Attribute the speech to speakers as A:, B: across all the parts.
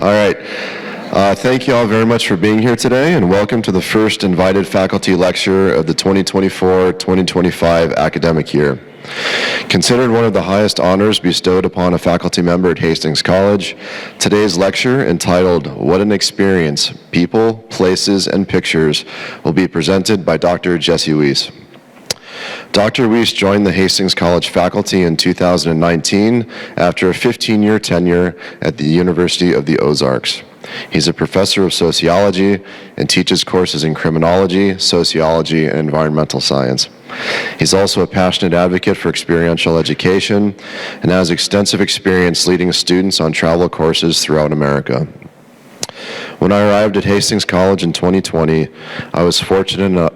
A: All right. Thank you all very much for being here today, and welcome to the first invited faculty lecture of the 2024-2025 academic year. Considered one of the highest honors bestowed upon a faculty member at Hastings College, today's lecture, entitled What an Experience, People, Places, and Pictures, will be presented by Dr. Jess Weiss. Dr. Weiss joined the Hastings College faculty in 2019 after a 15-year tenure at the University of the Ozarks. He's a professor of sociology and teaches courses in criminology, sociology, and environmental science. He's also a passionate advocate for experiential education and has extensive experience leading students on travel courses throughout America. When I arrived at Hastings College in 2020, I was fortunate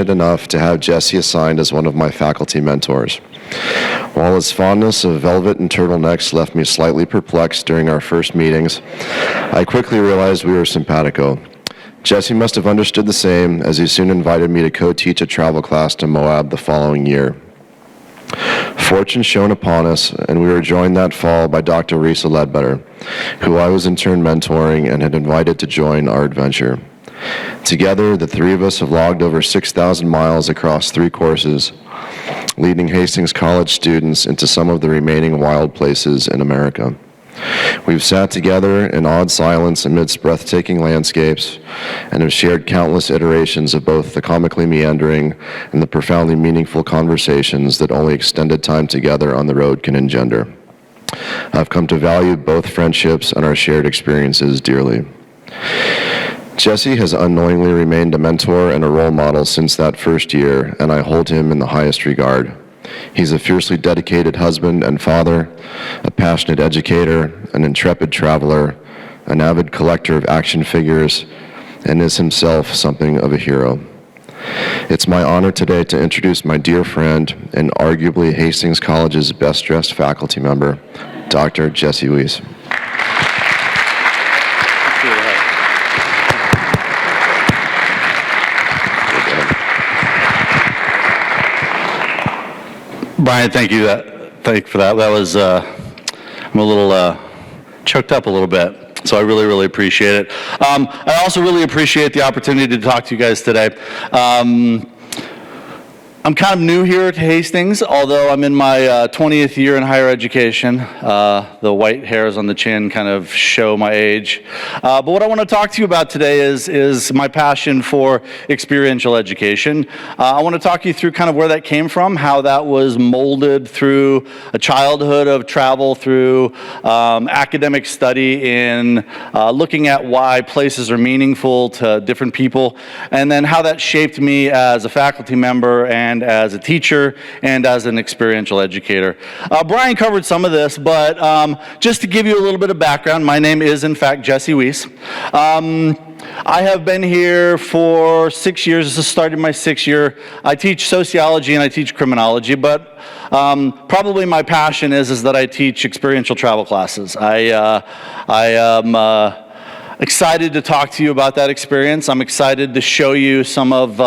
A: enough to have Jesse assigned as one of my faculty mentors. While his fondness of velvet and turtlenecks left me slightly perplexed during our first meetings, I quickly realized we were simpatico. Jesse must have understood the same, as he soon invited me to co-teach a travel class to Moab the following year. Fortune shone upon us, and we were joined that fall by Dr. Risa Ledbetter, who I was in turn mentoring and had invited to join our adventure. Together, the three of us have logged over 6,000 miles across 3 courses, leading Hastings College students into some of the remaining wild places in America. We've sat together in awed silence amidst breathtaking landscapes and have shared countless iterations of both the comically meandering and the profoundly meaningful conversations that only extended time together on the road can engender. I've come to value both friendships and our shared experiences dearly. Jesse has unknowingly remained a mentor and a role model since that first year, and I hold him in the highest regard. He's a fiercely dedicated husband and father, a passionate educator, an intrepid traveler, an avid collector of action figures, and is himself something of a hero. It's my honor today to introduce my dear friend and arguably Hastings College's best-dressed faculty member, Dr. Jesse Weiss.
B: Brian, thank you for that. That was, I'm a little choked up a little bit, so I really, really appreciate it. I also really appreciate the opportunity to talk to you guys today. I'm kind of new here at Hastings, although I'm in my 20th year in higher education. The white hairs on the chin kind of show my age. But what I want to talk to you about today is my passion for experiential education. I want to talk you through kind of where that came from, how that was molded through a childhood of travel, through academic study in looking at why places are meaningful to different people, and then how that shaped me as a faculty member and as a teacher and as an experiential educator. Brian covered some of this, but just to give you a little bit of background, my name is in fact Jesse Weiss. I have been here for 6 years. This is starting my 6th year. I teach sociology and I teach criminology, but probably my passion is that I teach experiential travel classes. I am excited to talk to you about that experience. I'm excited to show you some of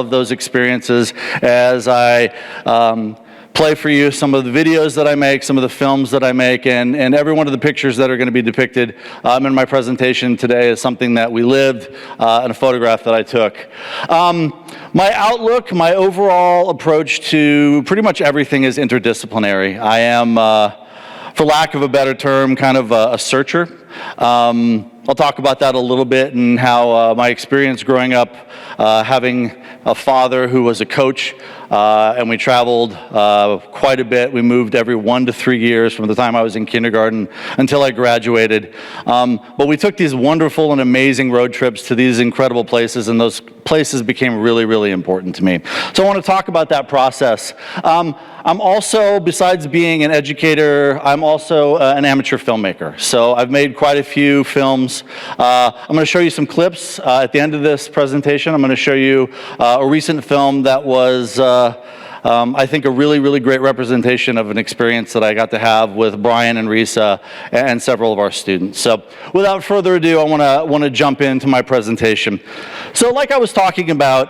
B: those experiences as I play for you some of the videos that I make, some of the films that I make, and every one of the pictures that are going to be depicted in my presentation today is something that we lived and a photograph that I took. My outlook, my overall approach to pretty much everything is interdisciplinary. I am, for lack of a better term, kind of a searcher. I'll talk about that a little bit and how my experience growing up, having a father who was a coach, and we traveled quite a bit. We moved every 1 to 3 years from the time I was in kindergarten until I graduated. But we took these wonderful and amazing road trips to these incredible places, and those places became really, really important to me. So I want to talk about that process. I'm also, besides being an educator, I'm also an amateur filmmaker. So I've made quite a few films. I'm going to show you some clips at the end of this presentation. I'm going to show you a recent film that was, I think, a really, really great representation of an experience that I got to have with Brian and Risa and several of our students. So without further ado, I want to jump into my presentation. So like I was talking about,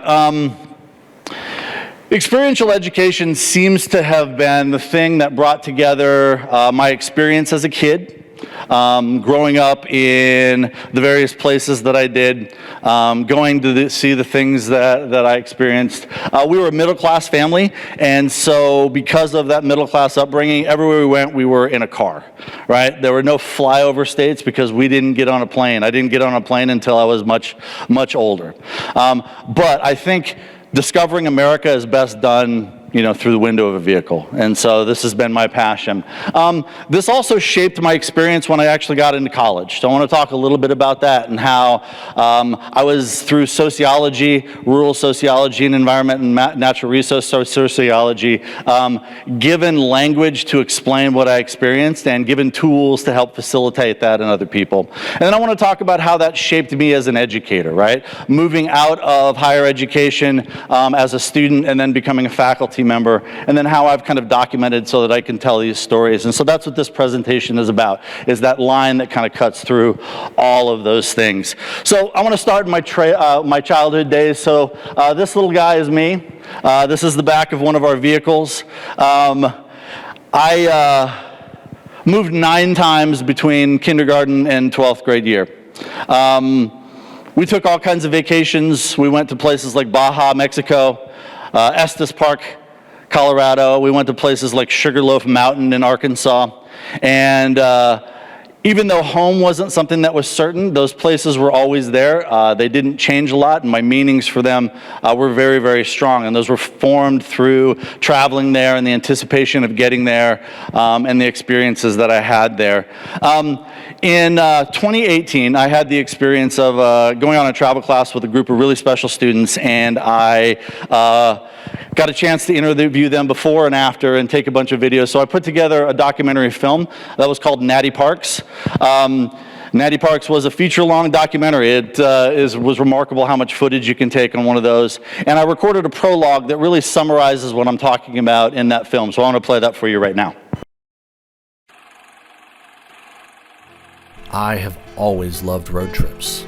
B: experiential education seems to have been the thing that brought together my experience as a kid, growing up in the various places that I did, going to see the things that I experienced. We were a middle-class family, and so because of that middle-class upbringing, everywhere we went, we were in a car, right? There were no flyover states because we didn't get on a plane. I didn't get on a plane until I was much, much older. But I think discovering America is best done, through the window of a vehicle. And so this has been my passion. This also shaped my experience when I actually got into college. So I want to talk a little bit about that and how I was through sociology, rural sociology and environment and natural resource sociology, given language to explain what I experienced and given tools to help facilitate that in other people. And then I want to talk about how that shaped me as an educator, right? Moving out of higher education as a student and then becoming a faculty member, and then how I've kind of documented so that I can tell these stories. And so that's what this presentation is about, is that line that kind of cuts through all of those things. So I want to start in my childhood days. So this little guy is me. This is the back of one of our vehicles. I moved 9 times between kindergarten and 12th grade year. We took all kinds of vacations. We went to places like Baja, Mexico, Estes Park, Colorado. We went to places like Sugarloaf Mountain in Arkansas. And even though home wasn't something that was certain, those places were always there. They didn't change a lot, and my meanings for them were very, very strong. And those were formed through traveling there and the anticipation of getting there and the experiences that I had there. In 2018, I had the experience of going on a travel class with a group of really special students, and I got a chance to interview them before and after and take a bunch of videos. So I put together a documentary film that was called Natty Parks. Natty Parks was a feature-long documentary. It was remarkable how much footage you can take on one of those. And I recorded a prologue that really summarizes what I'm talking about in that film. So I want to play that for you right now.
C: I have always loved road trips.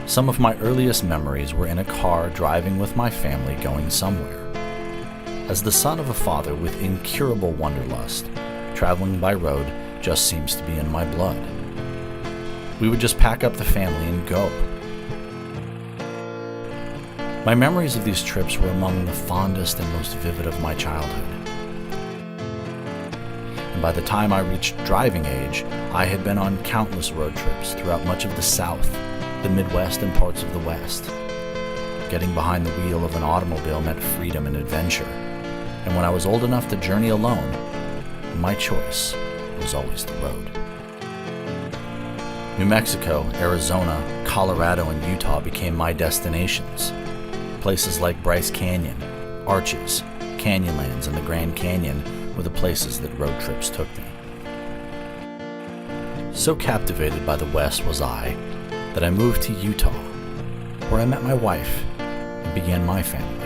C: Some of my earliest memories were in a car driving with my family going somewhere. As the son of a father with incurable wanderlust, traveling by road just seems to be in my blood. We would just pack up the family and go. My memories of these trips were among the fondest and most vivid of my childhood. And by the time I reached driving age, I had been on countless road trips throughout much of the South, the Midwest, and parts of the West. Getting behind the wheel of an automobile meant freedom and adventure. And when I was old enough to journey alone, my choice was always the road. New Mexico, Arizona, Colorado, and Utah became my destinations. Places like Bryce Canyon, Arches, Canyonlands, and the Grand Canyon were the places that road trips took me. So captivated by the West was I that I moved to Utah, where I met my wife and began my family.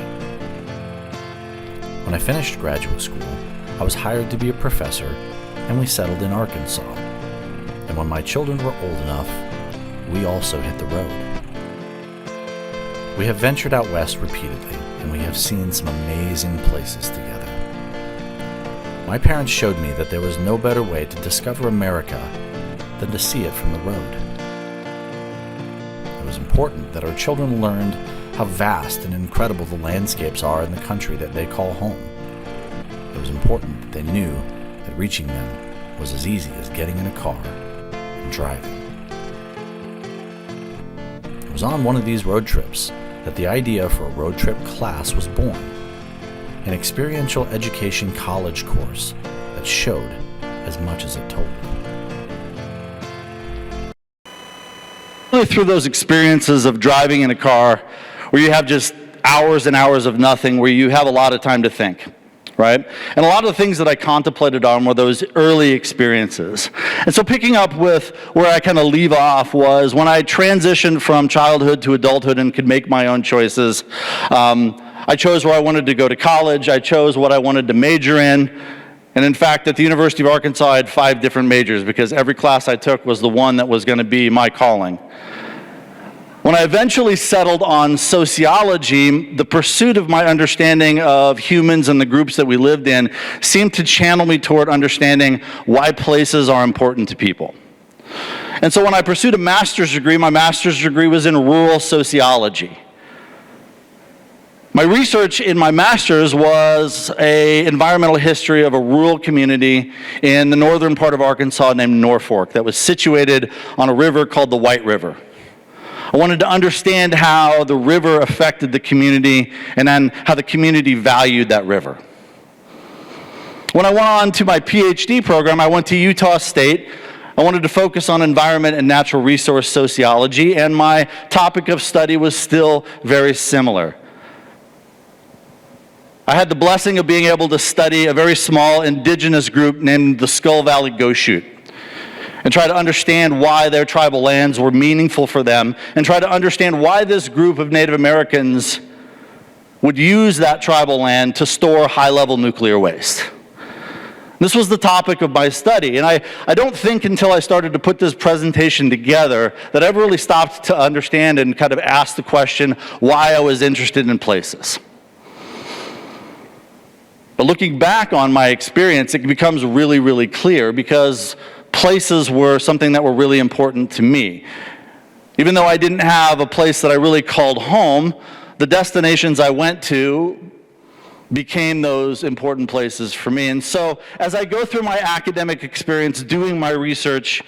C: When I finished graduate school, I was hired to be a professor, and we settled in Arkansas. And when my children were old enough, we also hit the road. We have ventured out west repeatedly, and we have seen some amazing places together. My parents showed me that there was no better way to discover America than to see it from the road. It was important that our children learned how vast and incredible the landscapes are in the country that they call home. It was important that they knew that reaching them was as easy as getting in a car and driving. It was on one of these road trips that the idea for a road trip class was born, an experiential education college course that showed as much as it told.
B: Really through those experiences of driving in a car where you have just hours and hours of nothing, where you have a lot of time to think, right? And a lot of the things that I contemplated on were those early experiences. And so picking up with where I kind of leave off was when I transitioned from childhood to adulthood and could make my own choices. I chose where I wanted to go to college. I chose what I wanted to major in. And in fact, at the University of Arkansas, I had 5 different majors because every class I took was the one that was going to be my calling. When I eventually settled on sociology, the pursuit of my understanding of humans and the groups that we lived in seemed to channel me toward understanding why places are important to people. And so when I pursued a master's degree, my master's degree was in rural sociology. My research in my master's was an environmental history of a rural community in the northern part of Arkansas named Norfolk that was situated on a river called the White River. I wanted to understand how the river affected the community and then how the community valued that river. When I went on to my PhD program, I went to Utah State. I wanted to focus on environment and natural resource sociology, and my topic of study was still very similar. I had the blessing of being able to study a very small indigenous group named the Skull Valley Goshute, and try to understand why their tribal lands were meaningful for them, and try to understand why this group of Native Americans would use that tribal land to store high-level nuclear waste. This was the topic of my study, and I don't think until I started to put this presentation together that I ever really stopped to understand and kind of ask the question why I was interested in places. But looking back on my experience, it becomes really, really clear because places were something that were really important to me. Even though I didn't have a place that I really called home, the destinations I went to became those important places for me. And so as I go through my academic experience doing my research,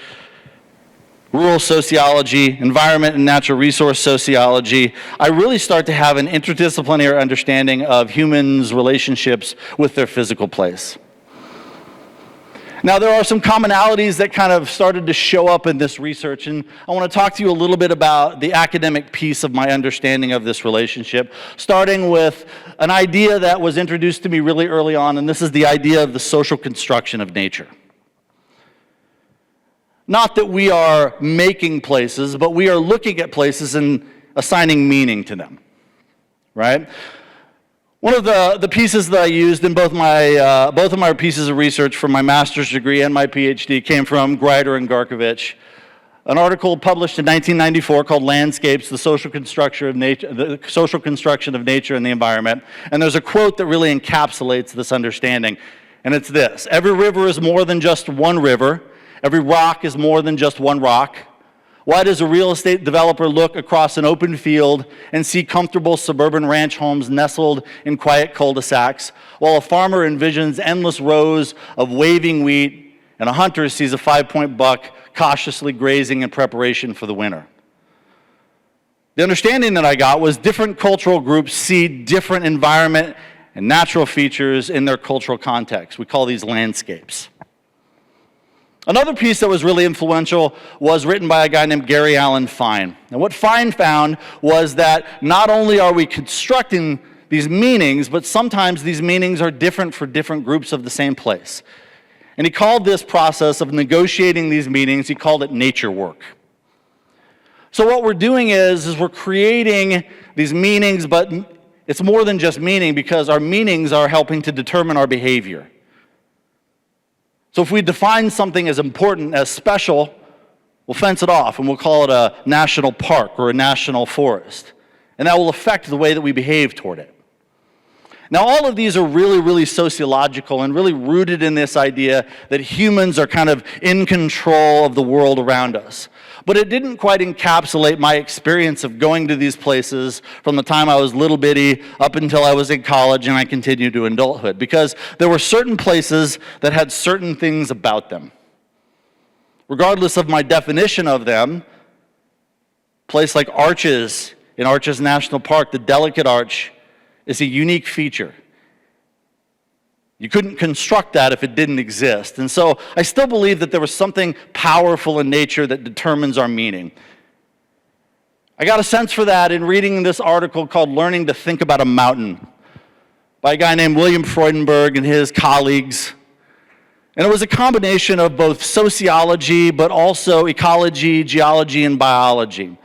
B: rural sociology, environment and natural resource sociology, I really start to have an interdisciplinary understanding of humans' relationships with their physical place. Now, there are some commonalities that kind of started to show up in this research, and I want to talk to you a little bit about the academic piece of my understanding of this relationship, starting with an idea that was introduced to me really early on, and this is the idea of the social construction of nature. Not that we are making places, but we are looking at places and assigning meaning to them, right? One of the pieces that I used in both of my pieces of research for my master's degree and my PhD came from Greider and Garkovich, an article published in 1994 called "Landscapes: The Social Construction of Nature and the Environment." And there's a quote that really encapsulates this understanding, and it's this: "Every river is more than just one river. Every rock is more than just one rock. Why does a real estate developer look across an open field and see comfortable suburban ranch homes nestled in quiet cul-de-sacs, while a farmer envisions endless rows of waving wheat and a hunter sees a 5-point buck cautiously grazing in preparation for the winter?" The understanding that I got was different cultural groups see different environment and natural features in their cultural context. We call these landscapes. Another piece that was really influential was written by a guy named Gary Allen Fine. And what Fine found was that not only are we constructing these meanings, but sometimes these meanings are different for different groups of the same place. And he called this process of negotiating these meanings, he called it nature work. So what we're doing is we're creating these meanings, but it's more than just meaning because our meanings are helping to determine our behavior. So if we define something as important, as special, we'll fence it off and we'll call it a national park or a national forest. And that will affect the way that we behave toward it. Now, all of these are really, really sociological and really rooted in this idea that humans are kind of in control of the world around us. But it didn't quite encapsulate my experience of going to these places from the time I was little bitty up until I was in college and I continued to adulthood, because there were certain places that had certain things about them. Regardless of my definition of them, a place like Arches in Arches National Park, the Delicate Arch, is a unique feature. You couldn't construct that if it didn't exist. And so I still believe that there was something powerful in nature that determines our meaning. I got a sense for that in reading this article called "Learning to Think About a Mountain" by a guy named William Freudenberg and his colleagues. And it was a combination of both sociology, but also ecology, geology, and biology.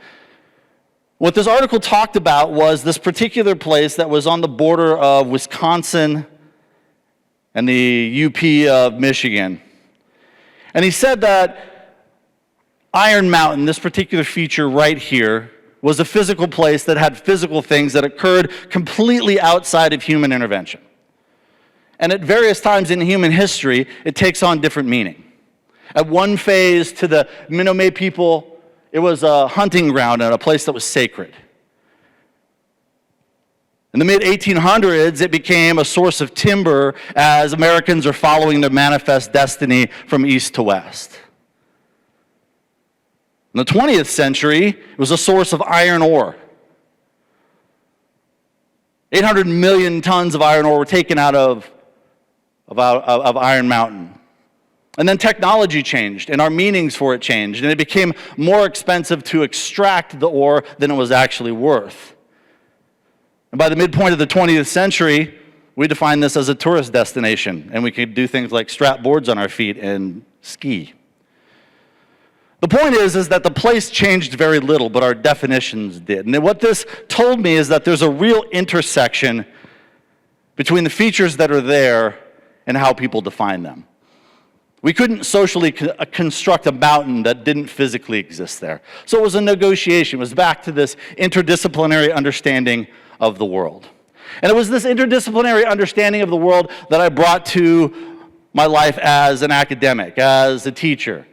B: What this article talked about was this particular place that was on the border of Wisconsin and the UP of Michigan. And he said that Iron Mountain, this particular feature right here, was a physical place that had physical things that occurred completely outside of human intervention. And at various times in human history, it takes on different meaning. At one phase, to the Menominee people, it was a hunting ground and a place that was sacred. In the mid-1800s, it became a source of timber as Americans are following their manifest destiny from east to west. In the 20th century, it was a source of iron ore. 800 million tons of iron ore were taken out of Iron Mountain. And then technology changed, and our meanings for it changed, and it became more expensive to extract the ore than it was actually worth. And by the midpoint of the 20th century, we defined this as a tourist destination, and we could do things like strap boards on our feet and ski. The point is that the place changed very little, but our definitions did. And what this told me is that there's a real intersection between the features that are there and how people define them. We couldn't socially construct a mountain that didn't physically exist there. So it was a negotiation. It was back to this interdisciplinary understanding of the world. And it was this interdisciplinary understanding of the world that I brought to my life as an academic, as a teacher.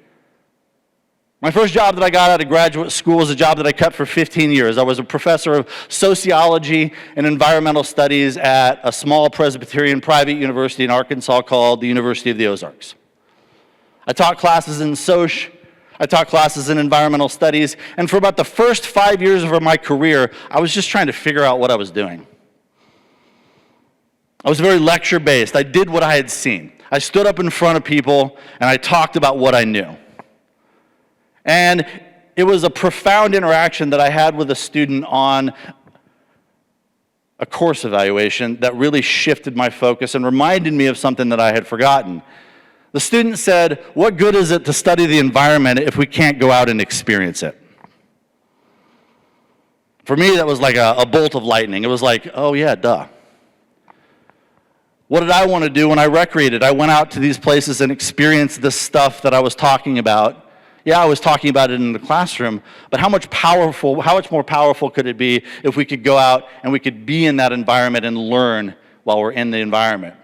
B: My first job that I got out of graduate school was a job that I kept for 15 years. I was a professor of sociology and environmental studies at a small Presbyterian private university in Arkansas called the University of the Ozarks. I taught classes in Soc, I taught classes in environmental studies, and for about the first 5 years of my career, I was just trying to figure out what I was doing. I was very lecture-based. I did what I had seen. I stood up in front of people, and I talked about what I knew. And it was a profound interaction that I had with a student on a course evaluation that really shifted my focus and reminded me of something that I had forgotten. The student said, "What good is it to study the environment if we can't go out and experience it?" For me, that was like a bolt of lightning. It was like, oh yeah, duh. What did I want to do when I recreated? I went out to these places and experienced this stuff that I was talking about. Yeah, I was talking about it in the classroom, but how much more powerful could it be if we could go out and we could be in that environment and learn while we're in the environment?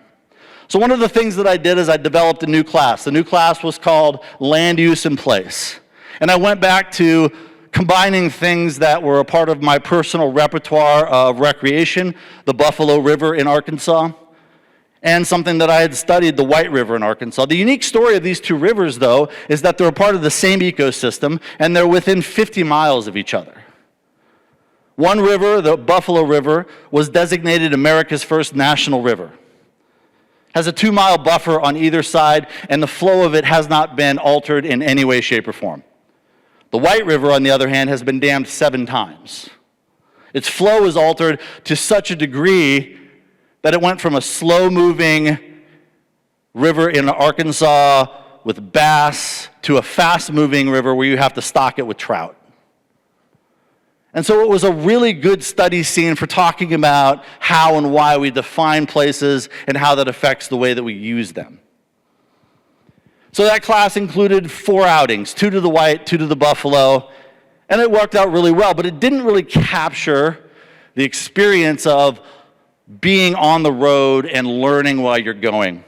B: So one of the things that I did is I developed a new class. The new class was called Land Use and Place. And I went back to combining things that were a part of my personal repertoire of recreation, the Buffalo River in Arkansas, and something that I had studied, the White River in Arkansas. The unique story of these two rivers, though, is that they're a part of the same ecosystem, and they're within 50 miles of each other. One river, the Buffalo River, was designated America's first national river. Has a 2-mile buffer on either side, and the flow of it has not been altered in any way, shape, or form. The White River, on the other hand, has been dammed 7 times. Its flow is altered to such a degree that it went from a slow-moving river in Arkansas with bass to a fast-moving river where you have to stock it with trout. And so it was a really good study scene for talking about how and why we define places and how that affects the way that we use them. So that class included 4 outings, 2 to the White, 2 to the Buffalo, and it worked out really well, but it didn't really capture the experience of being on the road and learning while you're going.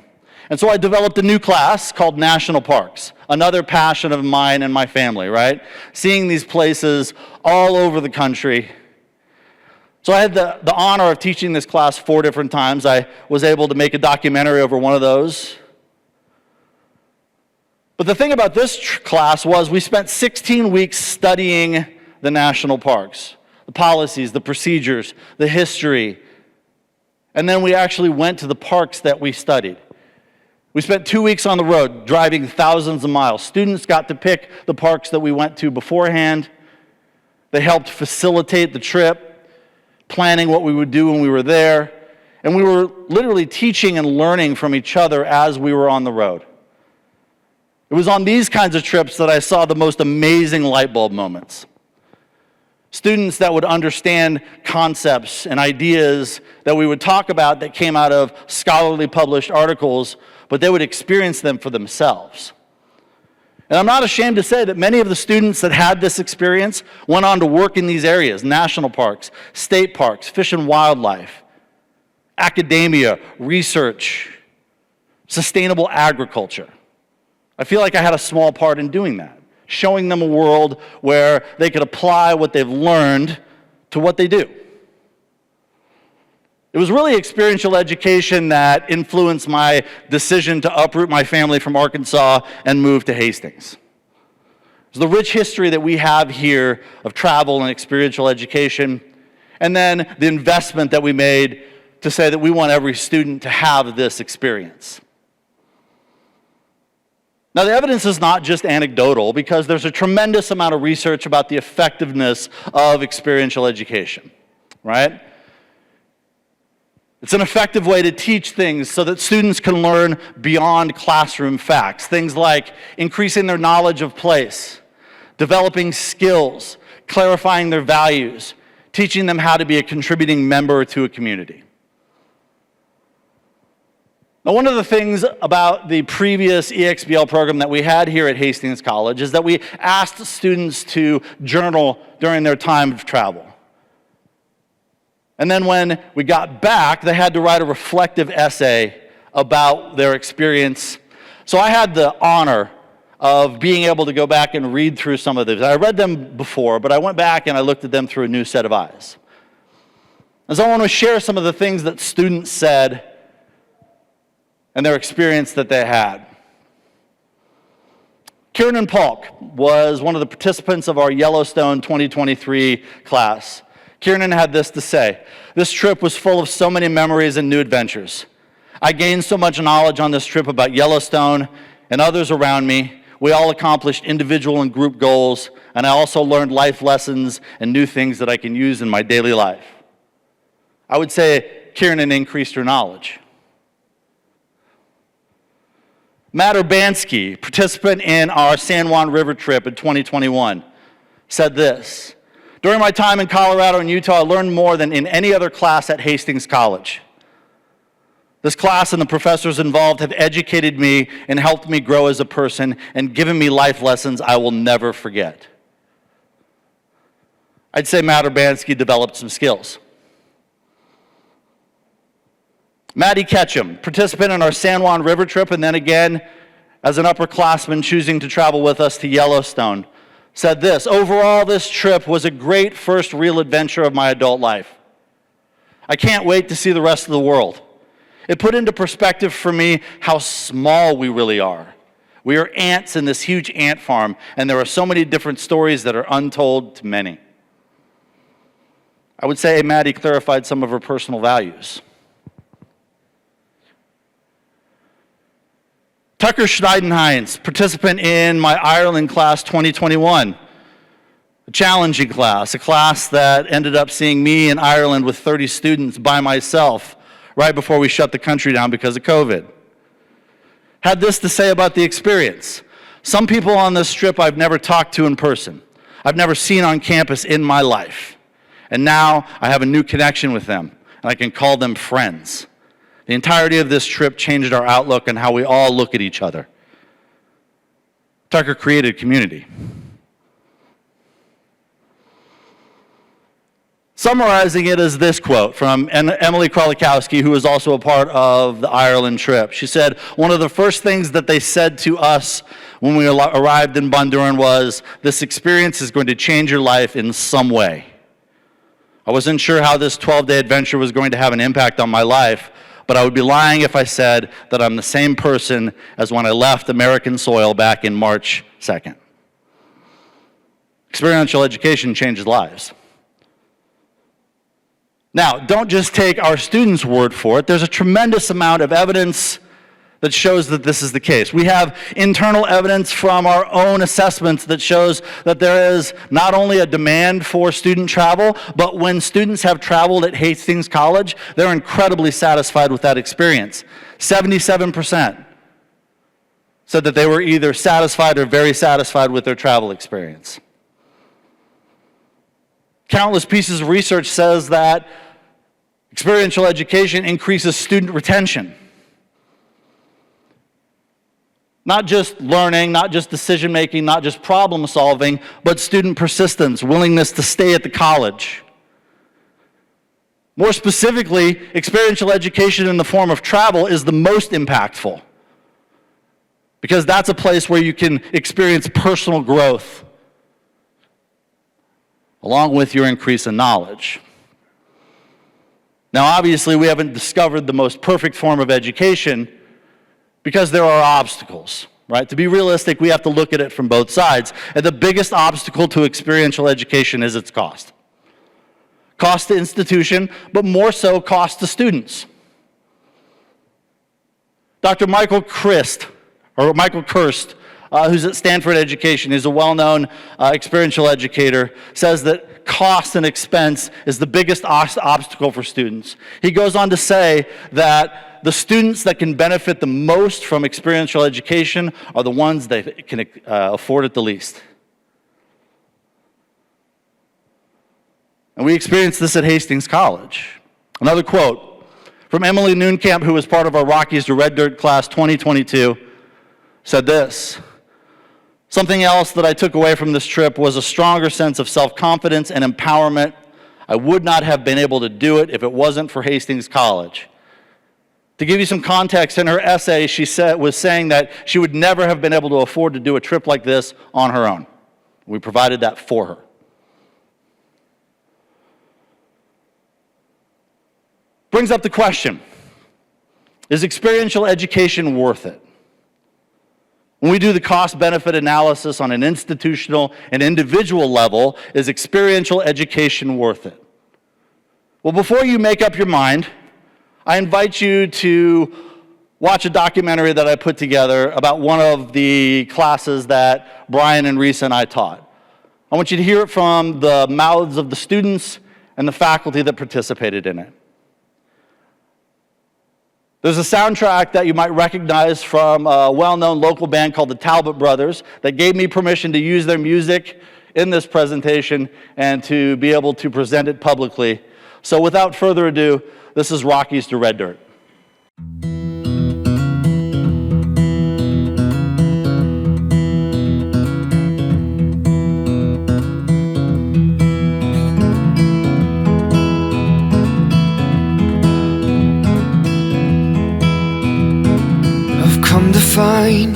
B: And so I developed a new class called National Parks, another passion of mine and my family, right? Seeing these places all over the country. So I had the honor of teaching this class 4 different times. I was able to make a documentary over one of those. But the thing about this class was we spent 16 weeks studying the national parks, the policies, the procedures, the history. And then we actually went to the parks that we studied. We spent 2 weeks on the road, driving thousands of miles. Students got to pick the parks that we went to beforehand. They helped facilitate the trip, planning what we would do when we were there. And we were literally teaching and learning from each other as we were on the road. It was on these kinds of trips that I saw the most amazing light bulb moments. Students that would understand concepts and ideas that we would talk about that came out of scholarly published articles, but they would experience them for themselves. And I'm not ashamed to say that many of the students that had this experience went on to work in these areas: national parks, state parks, fish and wildlife, academia, research, sustainable agriculture. I feel like I had a small part in doing that, showing them a world where they could apply what they've learned to what they do. It was really experiential education that influenced my decision to uproot my family from Arkansas and move to Hastings. It's the rich history that we have here of travel and experiential education, and then the investment that we made to say that we want every student to have this experience. Now, the evidence is not just anecdotal, because there's a tremendous amount of research about the effectiveness of experiential education, right? It's an effective way to teach things so that students can learn beyond classroom facts. Things like increasing their knowledge of place, developing skills, clarifying their values, teaching them how to be a contributing member to a community. Now, one of the things about the previous EXBL program that we had here at Hastings College is that we asked students to journal during their time of travel. And then when we got back, they had to write a reflective essay about their experience. So I had the honor of being able to go back and read through some of these. I read them before, but I went back and I looked at them through a new set of eyes. And so I want to share some of the things that students said and their experience that they had. Kiernan Polk was one of the participants of our Yellowstone 2023 class. Kiernan had this to say: "This trip was full of so many memories and new adventures. I gained so much knowledge on this trip about Yellowstone and others around me. We all accomplished individual and group goals, and I also learned life lessons and new things that I can use in my daily life." I would say Kiernan increased her knowledge. Matt Urbanski, participant in our San Juan River trip in 2021, said this: "During my time in Colorado and Utah, I learned more than in any other class at Hastings College. This class and the professors involved have educated me and helped me grow as a person and given me life lessons I will never forget." I'd say Matt Urbanski developed some skills. Maddie Ketchum, participant in our San Juan River trip, and then again as an upperclassman choosing to travel with us to Yellowstone, said this: "Overall, this trip was a great first real adventure of my adult life. I can't wait to see the rest of the world. It put into perspective for me how small we really are. We are ants in this huge ant farm, and there are so many different stories that are untold to many." I would say Maddie clarified some of her personal values. Tucker Schneidenheinz, participant in my Ireland class 2021, a challenging class, a class that ended up seeing me in Ireland with 30 students by myself right before we shut the country down because of COVID. Had this to say about the experience: "Some people on this trip I've never talked to in person. I've never seen on campus in my life. And now I have a new connection with them, and I can call them friends. The entirety of this trip changed our outlook on how we all look at each other." Tucker created community. Summarizing it is this quote from Emily Krolikowski, who was also a part of the Ireland trip. She said, "One of the first things that they said to us when we arrived in Bundoran was, 'This experience is going to change your life in some way.' I wasn't sure how this 12-day adventure was going to have an impact on my life, but I would be lying if I said that I'm the same person as when I left American soil back in March 2nd. Experiential education changes lives. Now, don't just take our students' word for it. There's a tremendous amount of evidence that shows that this is the case. We have internal evidence from our own assessments that shows that there is not only a demand for student travel, but when students have traveled at Hastings College, they're incredibly satisfied with that experience. 77% said that they were either satisfied or very satisfied with their travel experience. Countless pieces of research says that experiential education increases student retention. Not just learning, not just decision making, not just problem solving, but student persistence, willingness to stay at the college. More specifically, experiential education in the form of travel is the most impactful, because that's a place where you can experience personal growth along with your increase in knowledge. Now, obviously, we haven't discovered the most perfect form of education because there are obstacles, right? To be realistic, we have to look at it from both sides. And the biggest obstacle to experiential education is its cost. Cost to institution, but more so cost to students. Dr. Michael Kirst, who's at Stanford Education, is a well-known experiential educator, says that cost and expense is the biggest obstacle for students. He goes on to say that the students that can benefit the most from experiential education are the ones that can afford it the least. And we experienced this at Hastings College. Another quote from Emily Noonkamp, who was part of our Rockies to Red Dirt class 2022, said this: "Something else that I took away from this trip was a stronger sense of self-confidence and empowerment. I would not have been able to do it if it wasn't for Hastings College." To give you some context, in her essay, she was saying that she would never have been able to afford to do a trip like this on her own. We provided that for her. Brings up the question, is experiential education worth it? When we do the cost-benefit analysis on an institutional and individual level, is experiential education worth it? Well, before you make up your mind, I invite you to watch a documentary that I put together about one of the classes that Brian and Reese and I taught. I want you to hear it from the mouths of the students and the faculty that participated in it. There's a soundtrack that you might recognize from a well-known local band called the Talbot Brothers that gave me permission to use their music in this presentation and to be able to present it publicly. So without further ado, this is Rockies to Red Dirt.
D: Come to find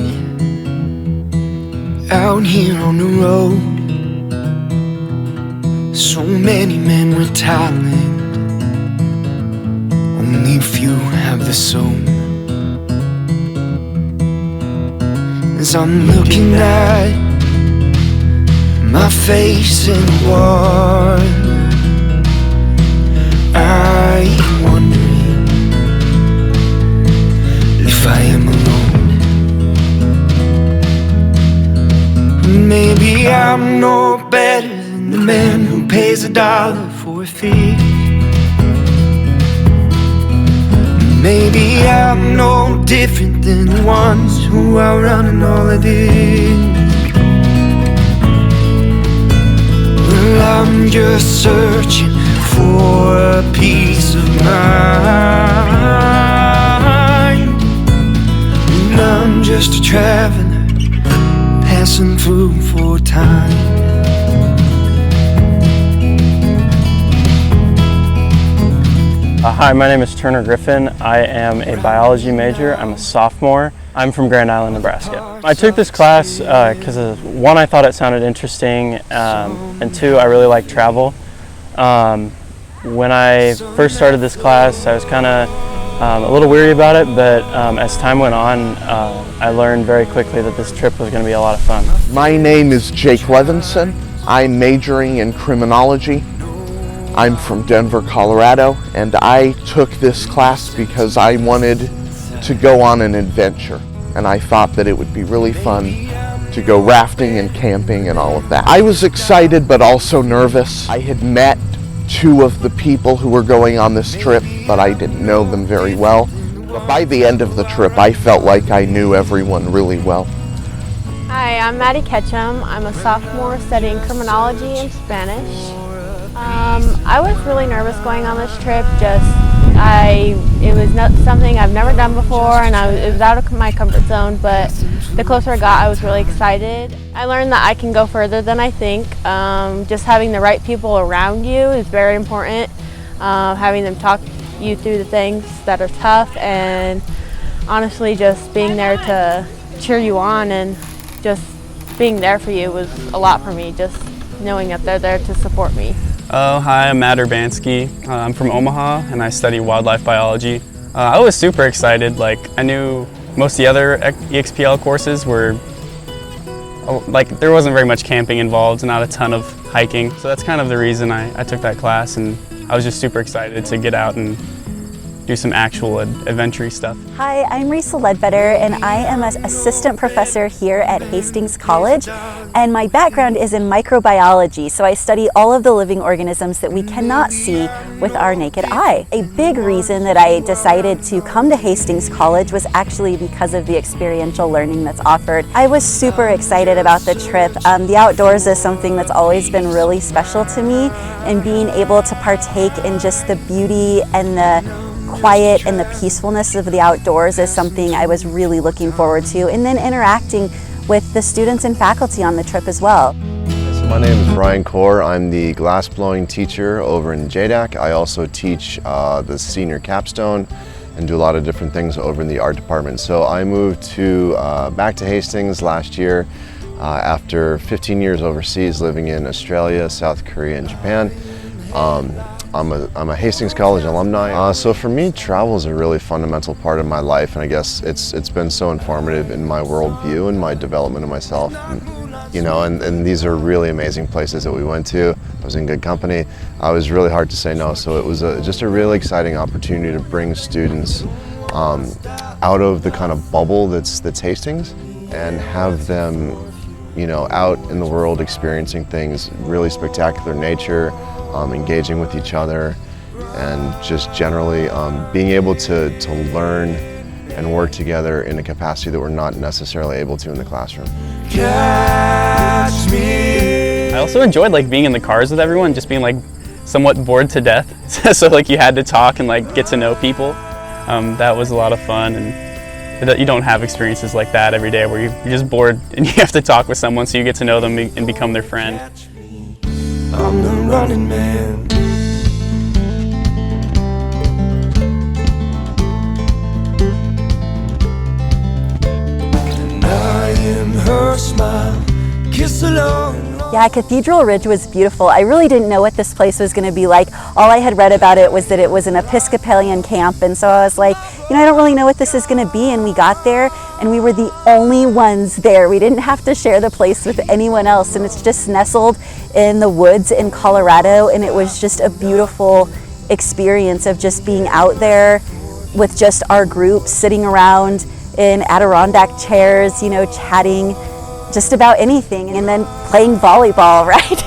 D: out here on the road, so many men with talent, only few have the soul. As I'm looking at my face in the water, I'm wondering if I am alone. Maybe I'm no better than the man who pays $1 for a fee. Maybe I'm no different than the ones who are running all of this. Well, I'm just searching for a peace of mind, and I'm just a traveler passing through for time.
E: Hi, my name is Turner Griffin. I am a biology major. I'm a sophomore. I'm from Grand Island, Nebraska. I took this class because one, I thought it sounded interesting, and two, I really like travel. When I first started this class, I was kind of a little weary about it, but as time went on, I learned very quickly that this trip was going to be a lot of fun.
F: My name is Jake Levinson. I'm majoring in criminology. I'm from Denver, Colorado, and I took this class because I wanted to go on an adventure, and I thought that it would be really fun to go rafting and camping and all of that. I was excited but also nervous. I had met two of the people who were going on this trip, but I didn't know them very well. But by the end of the trip, I felt like I knew everyone really well.
G: Hi, I'm Maddie Ketchum. I'm a sophomore studying criminology and Spanish. I was really nervous going on this trip. It was not something I've never done before, and it was out of my comfort zone, but the closer I got, I was really excited. I learned that I can go further than I think. Just having the right people around you is very important. Having them talk you through the things that are tough, and honestly just being there to cheer you on and just being there for you was a lot for me, just knowing that they're there to support me.
H: Hi, I'm Matt Urbanski. I'm from Omaha and I study wildlife biology. I was super excited. Like, I knew most of the other EXPL courses were, like, there wasn't very much camping involved, not a ton of hiking. So that's kind of the reason I took that class, and I was just super excited to get out and do some actual adventure stuff.
I: Hi, I'm Risa Ledbetter, and I am an assistant professor here at Hastings College, and my background is in microbiology, so I study all of the living organisms that we cannot see with our naked eye. A big reason that I decided to come to Hastings College was actually because of the experiential learning that's offered. I was super excited about the trip. The outdoors is something that's always been really special to me, and being able to partake in just the beauty and the quiet and the peacefulness of the outdoors is something I was really looking forward to, and then interacting with the students and faculty on the trip as well.
A: So my name is Brian Kaur. I'm the glassblowing teacher over in JDAC. I also teach the senior capstone and do a lot of different things over in the art department. So I moved back to Hastings last year after 15 years overseas, living in Australia, South Korea, and Japan. I'm a Hastings College alumni. So for me, travel is a really fundamental part of my life, and I guess it's been so informative in my worldview and my development of myself. And these are really amazing places that we went to. I was in good company. It was really hard to say no, so it was just a really exciting opportunity to bring students out of the kind of bubble that's Hastings and have them, out in the world experiencing things, really spectacular nature, engaging with each other, and just generally being able to learn and work together in a capacity that we're not necessarily able to in the classroom.
H: I also enjoyed being in the cars with everyone, just being somewhat bored to death. So you had to talk and get to know people. That was a lot of fun, and you don't have experiences like that every day where you're just bored and you have to talk with someone so you get to know them and become their friend.
D: I'm the running man. And I am her smile, kiss alone.
I: Yeah, Cathedral Ridge was beautiful. I really didn't know what this place was going to be like. All I had read about it was that it was an Episcopalian camp, and so I was like, I don't really know what this is going to be. And we got there, and we were the only ones there. We didn't have to share the place with anyone else, and it's just nestled in the woods in Colorado, and it was just a beautiful experience of just being out there with just our group, sitting around in Adirondack chairs, chatting just about anything, and then playing volleyball, right?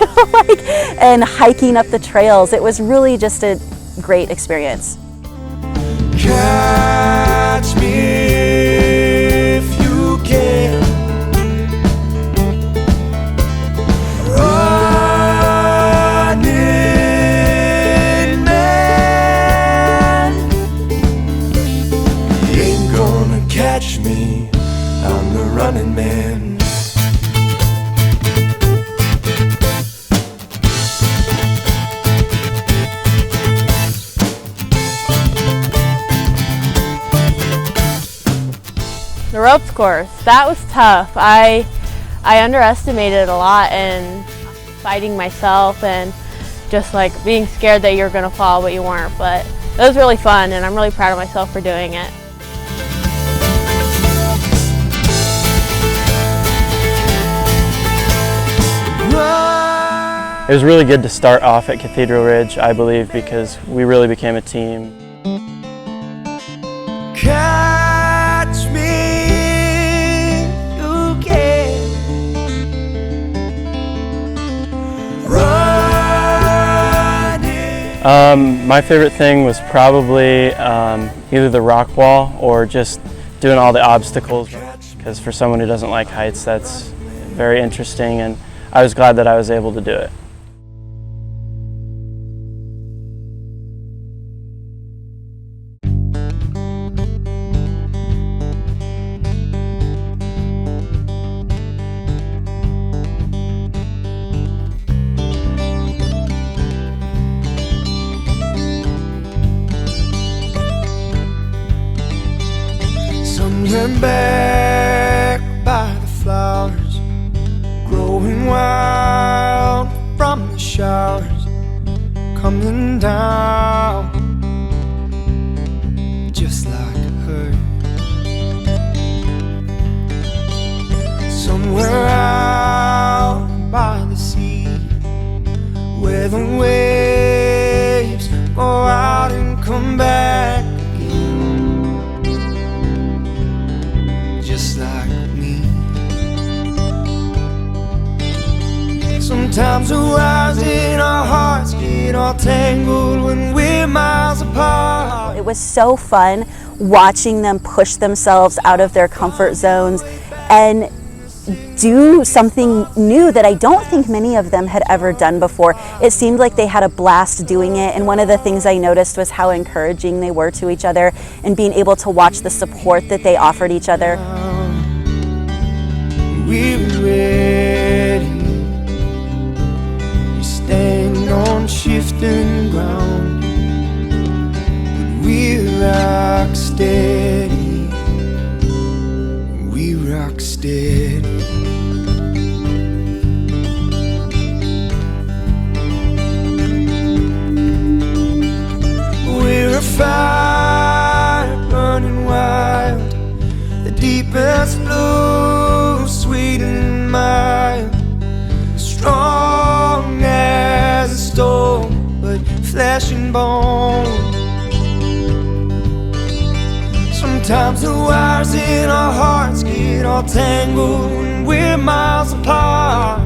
I: And hiking up the trails. It was really just a great experience.
D: Catch me if you can. Running man. You ain't gonna catch me. I'm the running man.
G: The ropes course, that was tough. I underestimated it a lot, and fighting myself and just being scared that you're gonna fall but you weren't. But it was really fun, and I'm really proud of myself for doing it.
E: It was really good to start off at Cathedral Ridge, I believe, because we really became a team.
D: Catch me if you can. Running.
E: My favorite thing was probably either the rock wall or just doing all the obstacles, because for someone who doesn't like heights, that's very interesting, and I was glad that I was able to do it.
D: showers coming down, just like her. Somewhere out by the sea, where the waves go out and come back again, just like me. Sometimes the wires in our hearts get all tangled when we're miles apart.
I: It was so fun watching them push themselves out of their comfort zones and do something new that I don't think many of them had ever done before. It seemed like they had a blast doing it, and one of the things I noticed was how encouraging they were to each other and being able to watch the support that they offered each other.
D: We're ready. We stand on shifting ground, but we rock steady. We rock steady. We're a fire burning wild, the deepest blue, sweet and mild, strong as a storm, but flesh and bone. Sometimes the wires in our hearts get all tangled when we're miles apart.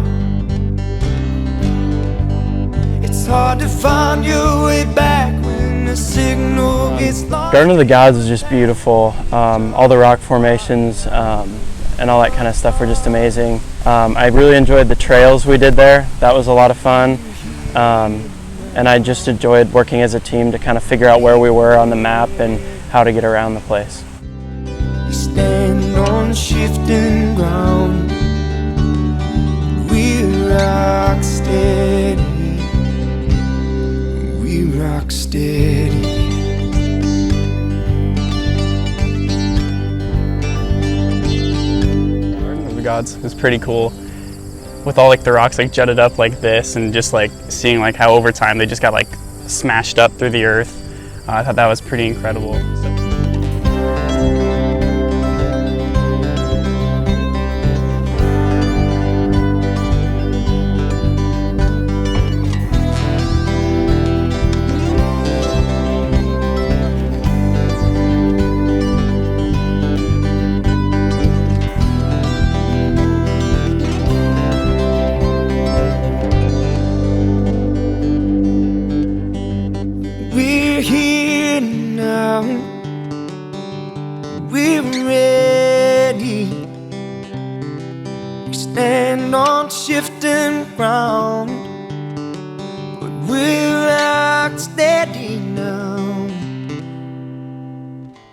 D: It's hard to find your way back when the signal gets lost.
E: Garden of the Gods was just beautiful. All the rock formations and all that kind of stuff were just amazing. I really enjoyed the trails we did there. That was a lot of fun. And I just enjoyed working as a team to kind of figure out where we were on the map and how to get around the place.
D: We stand on shifting ground. We rock steady. We rock steady.
H: Garden of the Gods was pretty cool, with all like the rocks like jutted up like this, and just like seeing like how over time they just got like smashed up through the earth. I thought that was pretty incredible.
D: We're here now. We're ready. We stand on shifting ground, but we're rock steady now.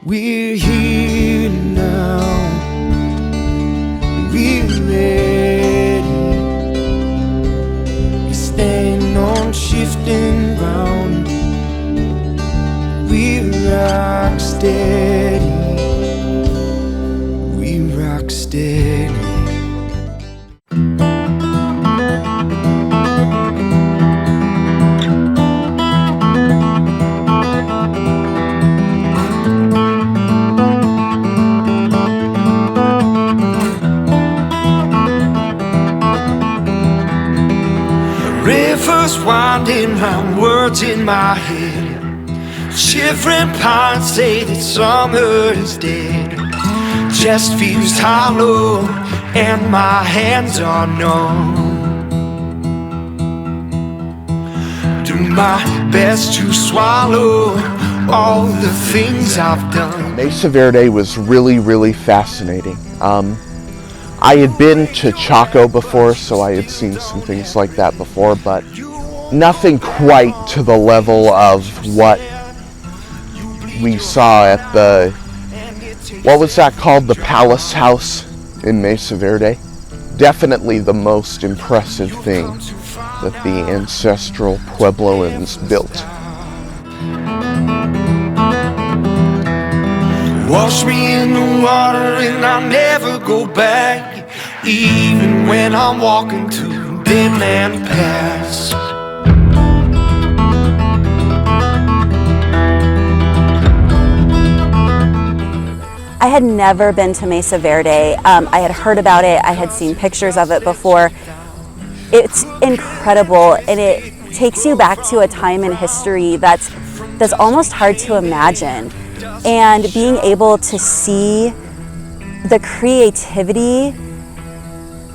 D: We're here now. We're ready. We stand on shifting ground. We rock steady. We rock steady. Rivers winding round words in my head. Shivering pines say that summer is dead. Chest feels hollow and my hands are numb. Do my best to swallow all the things I've done.
F: Mesa Verde was really fascinating. I had been to Chaco before, so I had seen some things like that before, but nothing quite to the level of what we saw at the, what was that called? The Palace House in Mesa Verde. Definitely the most impressive thing that the ancestral Puebloans built.
D: Wash me in the water and I'll never go back, even when I'm walking to dead man pass.
I: I had never been to Mesa Verde. I had heard about it, I had seen pictures of it before. It's incredible, and it takes you back to a time in history that's almost hard to imagine. And being able to see the creativity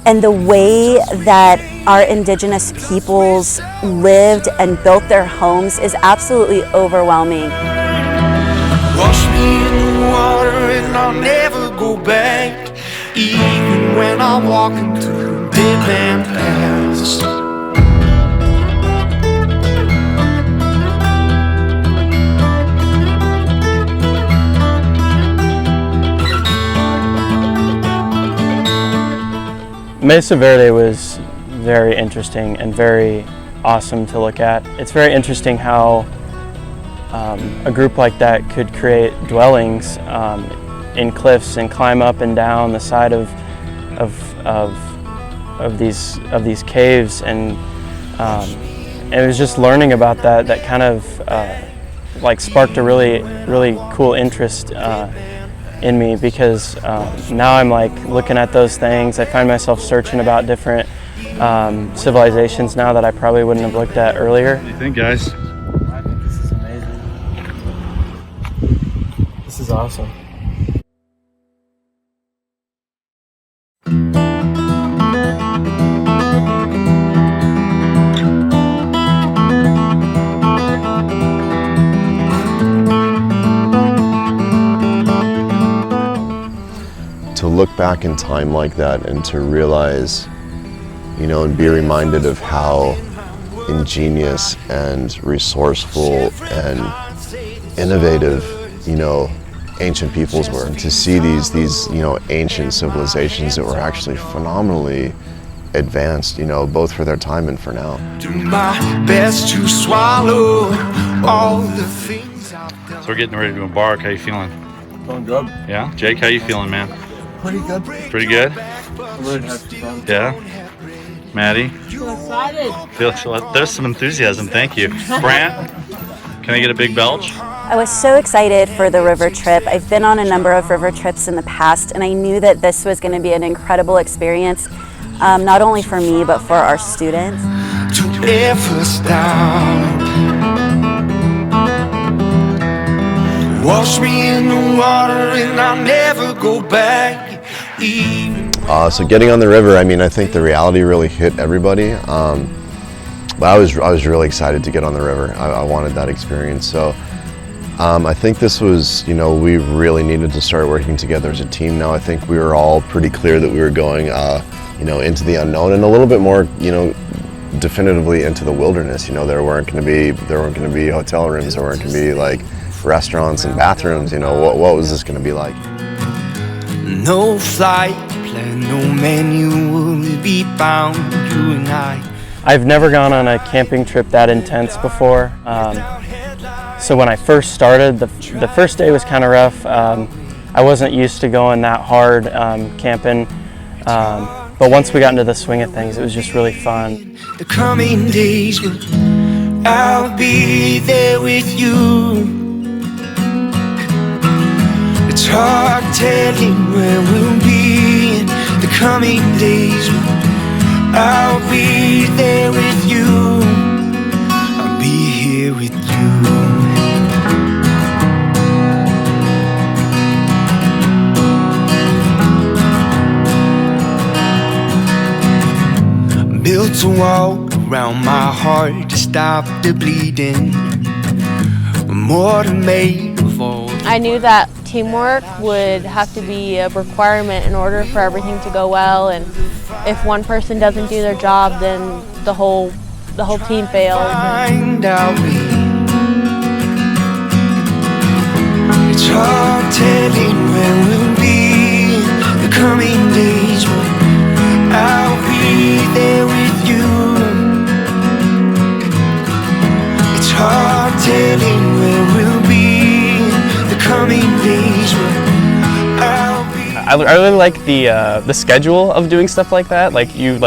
I: and the way that our indigenous peoples lived and built their homes is absolutely overwhelming.
D: Wash me in the water and I'll never go back, even when I'm walking through dead man paths.
E: Mesa Verde was very interesting and very awesome to look at. It's very interesting how a group like that could create dwellings in cliffs and climb up and down the side of these caves, and it was just learning about that kind of like sparked a really cool interest in me, because now I'm like looking at those things. I find myself searching about different civilizations now that I probably wouldn't have looked at earlier.
B: What do you think, guys?
E: I think this is amazing. This is awesome.
A: To look back in time like that and to realize, you know, and be reminded of how ingenious and resourceful and innovative, you know, ancient peoples were. To see these you know, ancient civilizations that were actually phenomenally advanced, you know, both for their time and for now.
D: Do my best to swallow all the things I've done.
B: So we're getting ready to embark. How you feeling?
J: Feeling good.
B: Yeah? Jake, how you feeling, man?
J: Pretty good.
B: Pretty good?
J: Really had fun.
B: Yeah? Maddie? There's some enthusiasm, thank you. Brant, can I get a big belch?
I: I was so excited for the river trip. I've been on a number of river trips in the past, and I knew that this was going to be an incredible experience, not only for me, but for our students.
D: To ever stop. Wash me in the water and I'll never go back.
A: So getting on the river, I mean, I think the reality really hit everybody. But I was really excited to get on the river. I wanted that experience. So I think this was, you know, we really needed to start working together as a team now. I think we were all pretty clear that we were going, you know, into the unknown and a little bit more, you know, definitively into the wilderness. You know, there weren't going to be hotel rooms, there weren't going to be like restaurants and bathrooms. You know, what was this going to be like?
D: No flight plan, no menu will be found, you and I.
E: I've never gone on a camping trip that intense before. So when I first started, the first day was kind of rough. I wasn't used to going that hard camping, but once we got into the swing of things, it was just really fun.
D: The coming days, I'll be there with you. It's hard telling where we'll be in the coming days. I'll be there with you. I'll be here with you. Built a wall around my heart to stop the bleeding. More than made of all.
G: I knew that teamwork would have to be a requirement in order for everything to go well, and if one person doesn't do their job, then the whole team fails.
D: Find our way. It's hard telling where we'll be in the coming days. I'll be there with you. It's hard telling where we'll be in the coming days.
H: I really like the schedule of doing stuff like that. Like you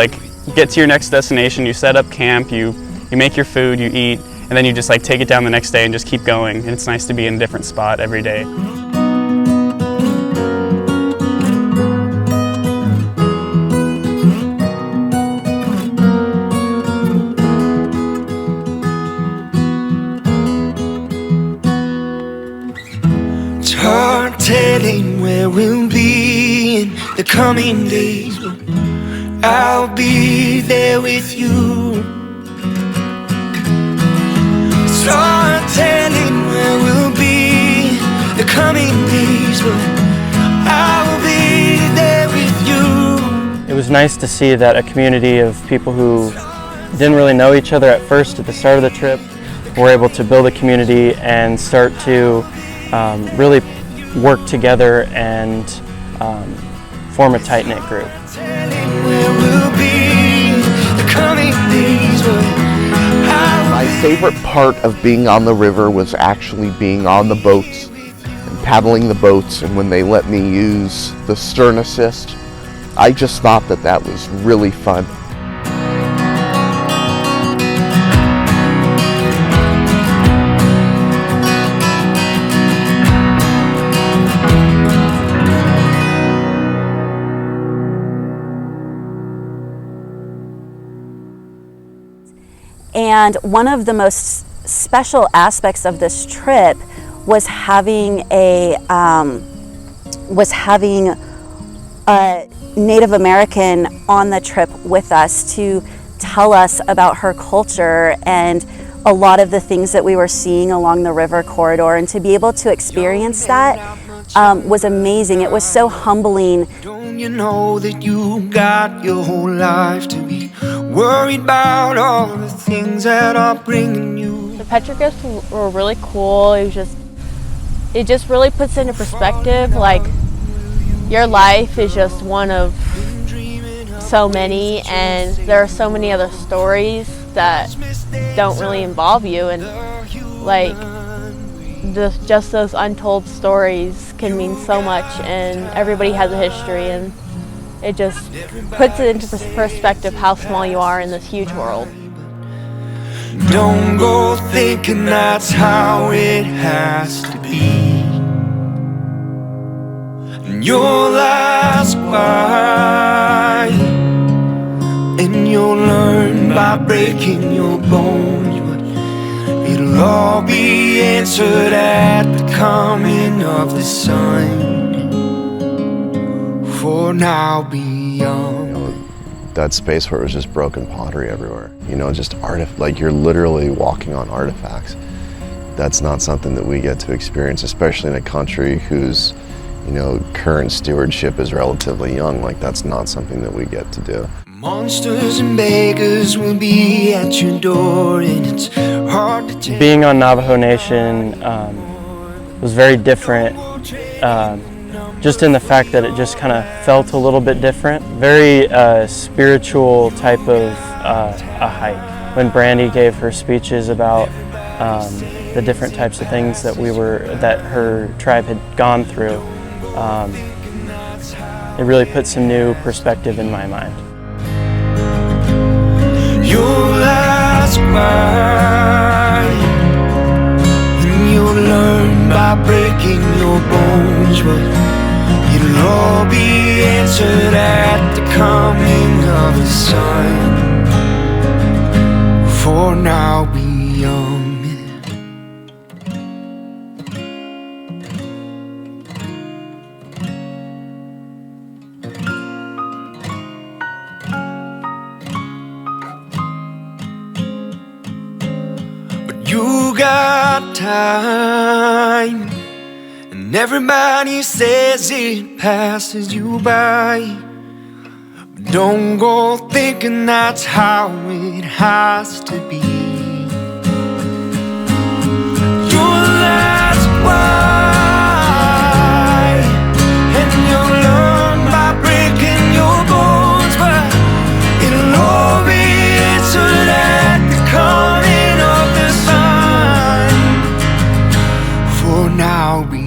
H: get to your next destination, you set up camp, you make your food, you eat, and then you just like take it down the next day and just keep going. And it's nice to be in a different spot every day.
D: the coming days, but I'll be there with you. Start telling where we'll be the coming days, but I'll be there with you.
E: It was nice to see that a community of people who didn't really know each other at first at the start of the trip were able to build a community and start to really work together and form a tight-knit group.
F: My favorite part of being on the river was actually being on the boats and paddling the boats, and when they let me use the stern assist, I just thought that that was really fun.
I: And one of the most special aspects of this trip was having a Native American on the trip with us to tell us about her culture and a lot of the things that we were seeing along the river corridor, and to be able to experience that was amazing. It was so humbling.
D: Don't you know that you got your whole life to be worried about all the things that are bringing you?
G: The petroglyphs were really cool. It just really puts into perspective, like, your life is just one of so many, and there are so many other stories that don't really involve you, and like just those untold stories can mean so much, and everybody has a history, and it just puts it into perspective how small you are in this huge world.
D: Don't go thinking that's how it has to be. And you'll ask why, and you'll learn by breaking your bones, but it'll all be answered at the coming of the sun. For now beyond.
A: That space where it was just broken pottery everywhere, just like you're literally walking on artifacts. That's not something that we get to experience, especially in a country whose current stewardship is relatively young. Like, that's not something that we get to do.
D: Monsters and beggars will be at your door, and it's hard to tell.
E: Being on Navajo Nation was very different, just in the fact that it just kind of felt a little bit different. Very spiritual type of a hike. When Brandy gave her speeches about the different types of things that her tribe had gone through, it really put some new perspective in my mind.
D: You'll ask why, and you'll learn by breaking your bones, but it'll all be answered at the coming of the sun. For now beyond. You got time, and everybody says it passes you by. But don't go thinking that's how it has to be. You'll ask why, and you'll learn by breaking your bones, but it'll all be answered at the coming of the sun. For now beyond.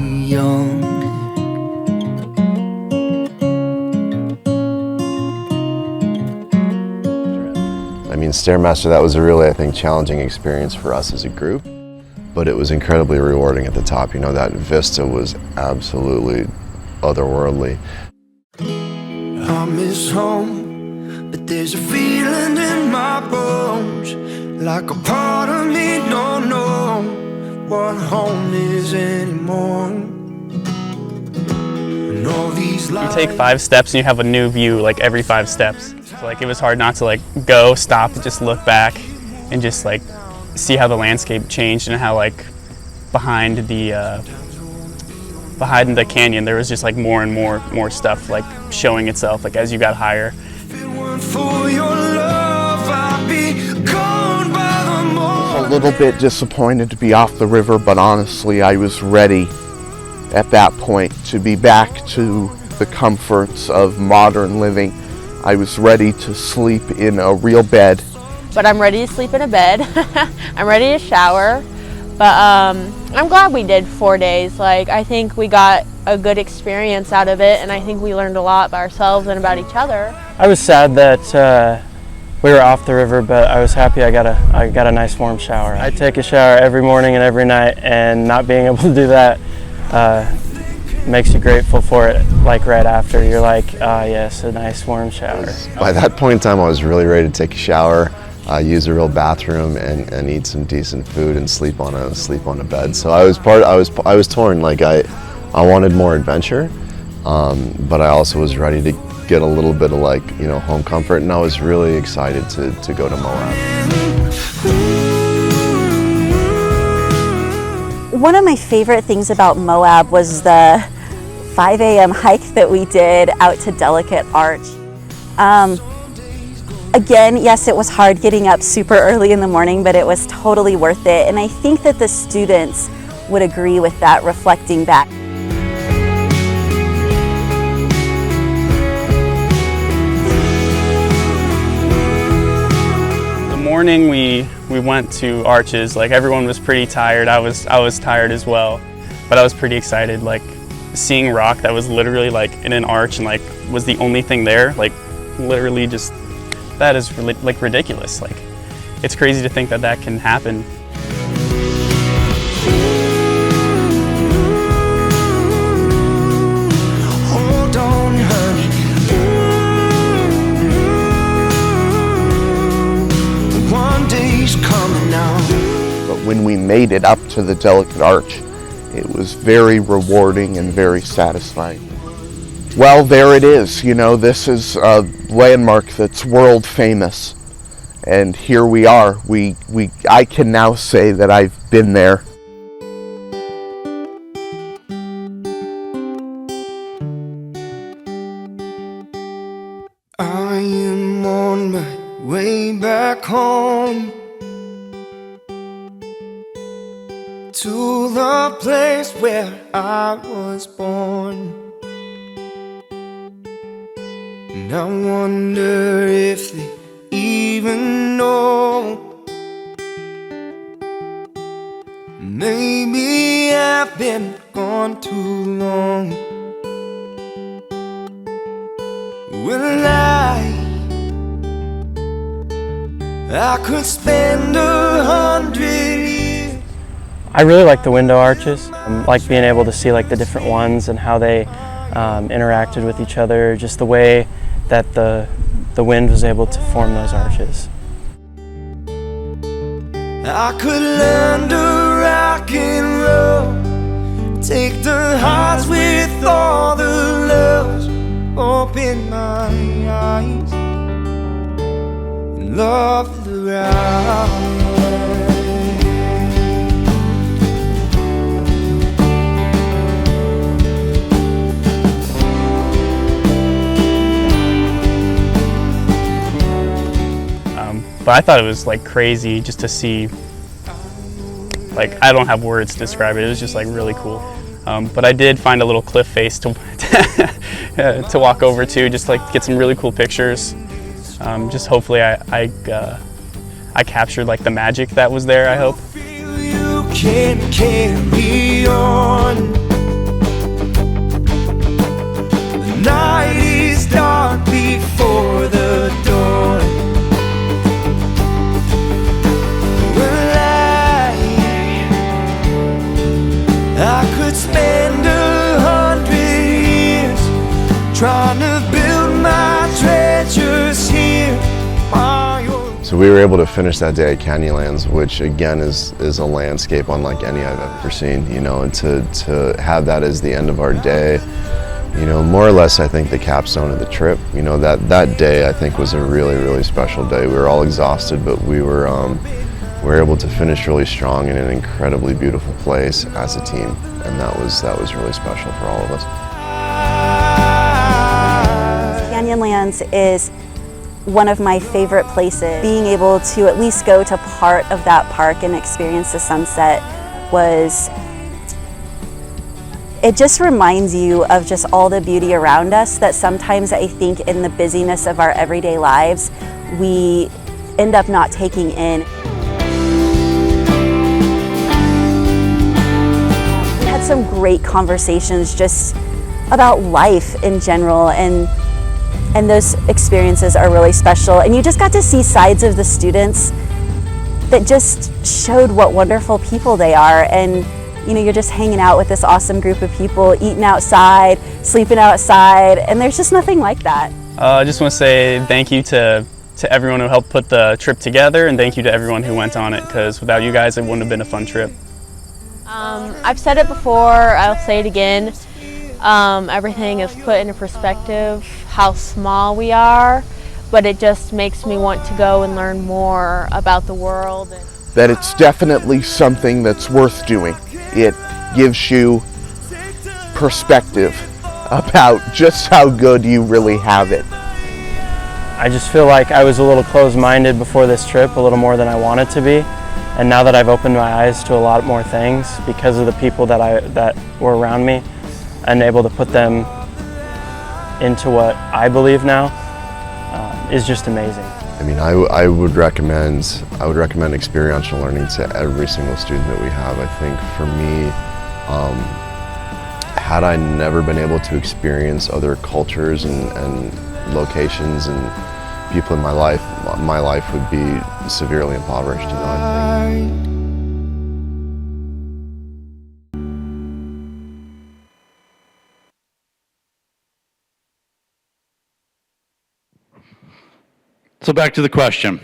A: Stairmaster, that was a really, I think, challenging experience for us as a group, but it was incredibly rewarding at the top. That vista was absolutely otherworldly.
D: I miss home, but there's a feeling in my bones, like a part of me don't know what home is anymore. And
H: You take 5 steps and you have a new view like every 5 steps. So like it was hard not to like go, stop, and just look back and just like see how the landscape changed and how like behind the canyon there was just like more and more stuff like showing itself like as you got higher.
F: I was a little bit disappointed to be off the river, but honestly I was ready at that point to be back to the comforts of modern living. I was ready to sleep in a real bed.
G: But I'm ready to sleep in a bed. I'm ready to shower. But I'm glad we did 4 days. Like, I think we got a good experience out of it, and I think we learned a lot about ourselves and about each other.
E: I was sad that we were off the river, but I was happy I got a nice warm shower. I take a shower every morning and every night, and not being able to do that makes you grateful for it. Like right after, you're like, ah, yes, a nice warm shower.
A: By that point in time, I was really ready to take a shower, use a real bathroom, and eat some decent food and sleep on a bed. So I was torn. Like I wanted more adventure, but I also was ready to get a little bit of like home comfort, and I was really excited to go to Moab.
I: One of my favorite things about Moab was the 5 a.m. hike that we did out to Delicate Arch. Again, yes, it was hard getting up super early in the morning, but it was totally worth it. And I think that the students would agree with that, reflecting back.
H: The morning we went to Arches, like everyone was pretty tired. I was tired as well, but I was pretty excited. Like seeing rock that was literally like in an arch and like was the only thing there, like literally just, that is really, like ridiculous. Like it's crazy to think that that can happen.
D: Hold on, honey. One day's coming now.
F: But when we made it up to the Delicate Arch, it was very rewarding and very satisfying. Well, there it is. This is a landmark that's world famous. And here we are. I can now say that I've been there.
D: I am on my way back home to the place where I was born. And I wonder if they even know. Maybe I've been gone too long. Well, I could spend 100 years.
E: I really like the window arches. I like being able to see like the different ones and how they interacted with each other, just the way that the wind was able to form those arches.
D: I could learn to rock and roll, take the hearts with all the loves, open my eyes and love the ride.
H: But I thought it was like crazy just to see, like I don't have words to describe it. It was just like really cool. But I did find a little cliff face to to walk over to, just like get some really cool pictures. Just hopefully I captured like the magic that was there, I hope.
D: You can carry on. The night is dark before the dawn. I could spend 100 years trying to build my treasures here.
A: So we were able to finish that day at Canyonlands, which again is a landscape unlike any I've ever seen, and to have that as the end of our day You know, more or less, I think the capstone of the trip. You know, that day I think was a really, really special day. We were all exhausted, but we were able to finish really strong in an incredibly beautiful place as a team, and that was really special for all of us.
I: Canyonlands is one of my favorite places. Being able to at least go to part of that park and experience the sunset it just reminds you of just all the beauty around us that sometimes I think in the busyness of our everyday lives, we end up not taking in. We had some great conversations just about life in general, and those experiences are really special. And you just got to see sides of the students that just showed what wonderful people they are. And you know, you're just hanging out with this awesome group of people, eating outside, sleeping outside, and there's just nothing like that.
H: I just want to say thank you to everyone who helped put the trip together, and thank you to everyone who went on it, because without you guys it wouldn't have been a fun trip.
G: I've said it before, I'll say it again. Everything is put into perspective, how small we are, but it just makes me want to go and learn more about the world.
F: That it's definitely something that's worth doing. It gives you perspective about just how good you really have it.
E: I just feel like I was a little closed-minded before this trip, a little more than I wanted to be. And now that I've opened my eyes to a lot more things because of the people that were around me and able to put them into what I believe now, is just amazing.
A: I mean, I would recommend experiential learning to every single student that we have. I think for me, had I never been able to experience other cultures and locations and people in my life would be severely impoverished, you know, I think.
B: So back to the question,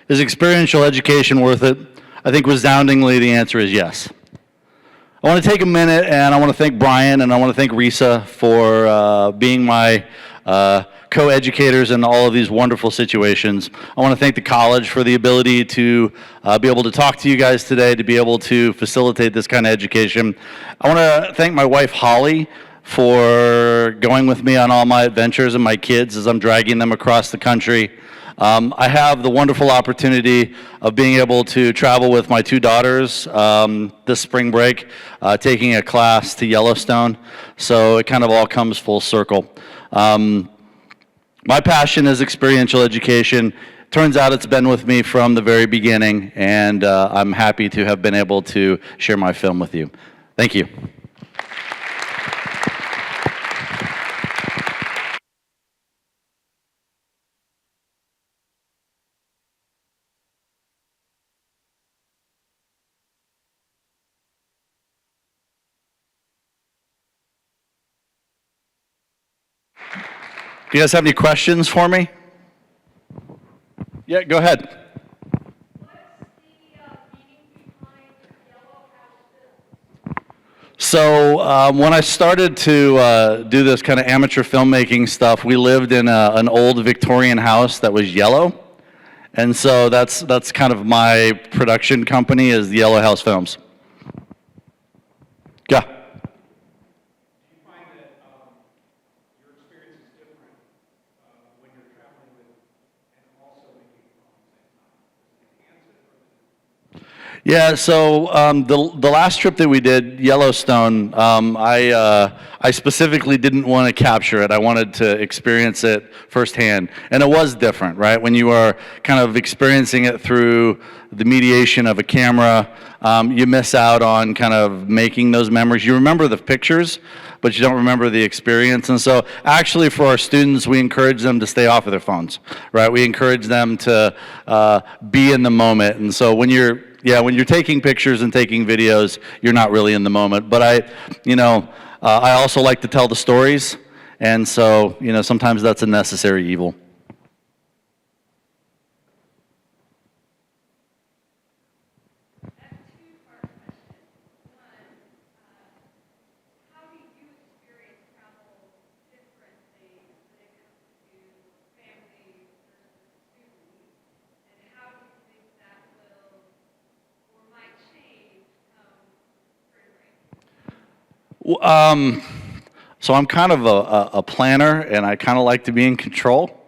B: is experiential education worth it? I think resoundingly the answer is yes. I want to take a minute and I want to thank Brian and I want to thank Risa for being my co-educators in all of these wonderful situations. I want to thank the college for the ability to be able to talk to you guys today, to be able to facilitate this kind of education. I want to thank my wife Holly for going with me on all my adventures and my kids as I'm dragging them across the country. I have the wonderful opportunity of being able to travel with my two daughters this spring break, taking a class to Yellowstone, so it kind of all comes full circle. My passion is experiential education. Turns out it's been with me from the very beginning, and I'm happy to have been able to share my film with you. Thank you. Do you guys have any questions for me? Yeah, go ahead. So when I started to do this kind of amateur filmmaking stuff, we lived in an old Victorian house that was yellow. And so that's kind of my production company is the Yellow House Films. Yeah. Yeah, so the last trip that we did, Yellowstone, I specifically didn't want to capture it. I wanted to experience it firsthand. And it was different, right? When you are kind of experiencing it through the mediation of a camera, you miss out on kind of making those memories. You remember the pictures, but you don't remember the experience. And so actually for our students, we encourage them to stay off of their phones, right? We encourage them to be in the moment. And so when you're taking pictures and taking videos, you're not really in the moment. But I also like to tell the stories, and so, sometimes that's a necessary evil. So I'm kind of a planner, and I kind of like to be in control.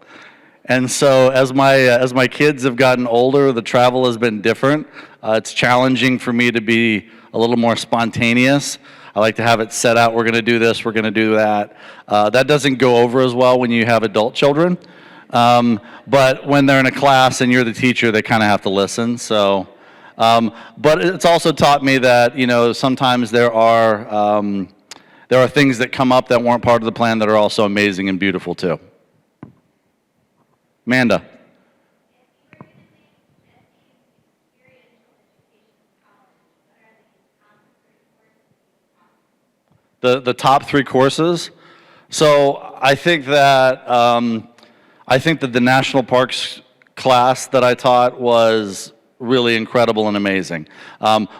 B: And so as my kids have gotten older, the travel has been different. It's challenging for me to be a little more spontaneous. I like to have it set out, we're going to do this, we're going to do that. That doesn't go over as well when you have adult children. But when they're in a class and you're the teacher, they kind of have to listen. So, but it's also taught me that, you know, sometimes there are things that come up that weren't part of the plan that are also amazing and beautiful too. Amanda. The top 3 courses. So I think that the national parks class that I taught was really incredible and amazing.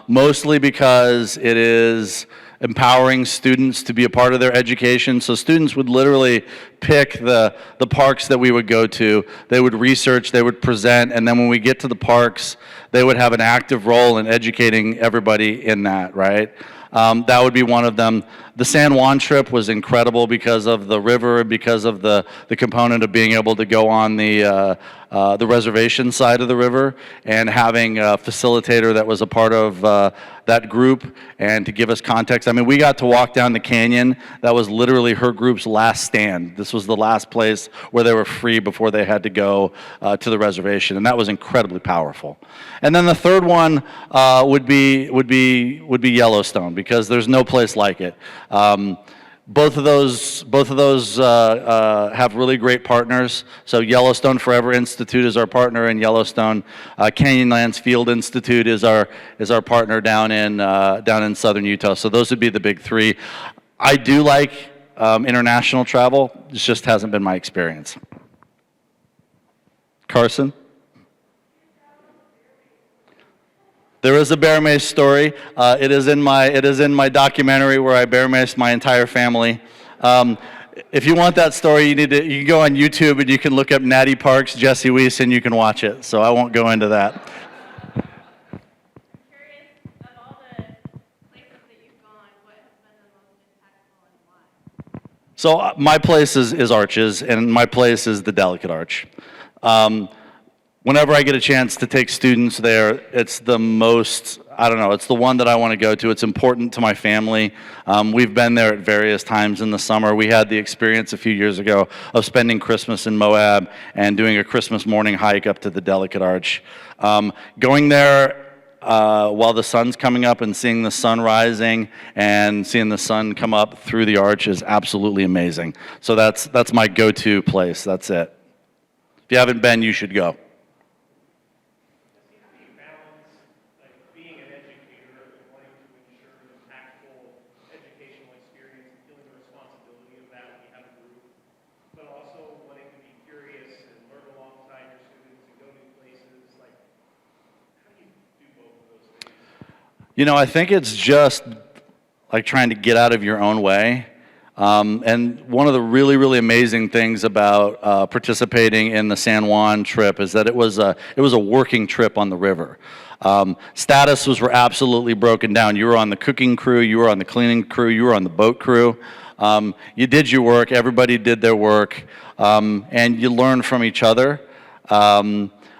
B: Mostly because it is empowering students to be a part of their education. So students would literally pick the parks that we would go to. They would research, they would present, and then when we get to the parks, they would have an active role in educating everybody in that, right? That would be one of them. The San Juan trip was incredible because of the river and because of the component of being able to go on the reservation side of the river and having a facilitator that was a part of that group and to give us context. I mean, we got to walk down the canyon. That was literally her group's last stand. This was the last place where they were free before they had to go to the reservation, and that was incredibly powerful. And then the third one would be Yellowstone, because there's no place like it. Both of those have really great partners. So Yellowstone Forever Institute is our partner, and Yellowstone Canyonlands Field Institute is our partner down in southern Utah. So those would be the big 3. I do like international travel. It just hasn't been my experience. Carson? There is a bear mace story. It is in my documentary where I bear maced my entire family. If you want that story, you can go on YouTube and you can look up Natty Parks, Jesse Weiss, and you can watch it. So I won't go into that. So my place is Arches, and my place is the Delicate Arch. Whenever I get a chance to take students there, it's the most, I don't know, it's the one that I want to go to. It's important to my family. We've been there at various times in the summer. We had the experience a few years ago of spending Christmas in Moab and doing a Christmas morning hike up to the Delicate Arch. Going there while the sun's coming up and seeing the sun rising and seeing the sun come up through the arch is absolutely amazing. So that's my go-to place. That's it. If you haven't been, you should go. You know, I think it's just like trying to get out of your own way. And one of the really, really amazing things about participating in the San Juan trip is that it was a working trip on the river. Statuses were absolutely broken down. You were on the cooking crew, you were on the cleaning crew, you were on the boat crew. You did your work, everybody did their work, and you learned from each other.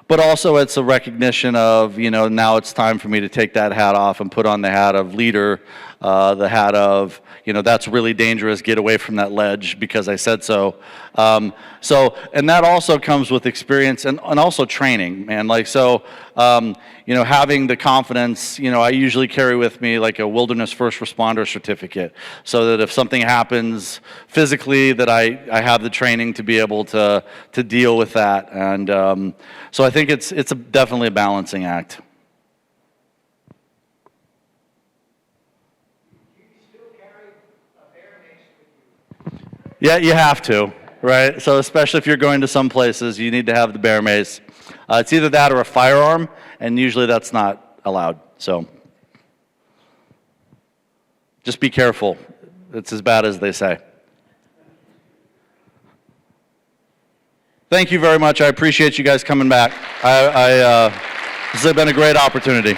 B: But also it's a recognition of, you know, now it's time for me to take that hat off and put on the hat of leader, the hat of, you know, that's really dangerous, get away from that ledge because I said so. And that also comes with experience and also training, man. Like, so, you know, having the confidence, you know, I usually carry with me like a wilderness first responder certificate so that if something happens physically that I have the training to be able to deal with that. And so I think it's definitely a balancing act. Yeah, you have to, right? So especially if you're going to some places, you need to have the bear mace. It's either that or a firearm, and usually that's not allowed. So just be careful. It's as bad as they say. Thank you very much. I appreciate you guys coming back. This has been a great opportunity.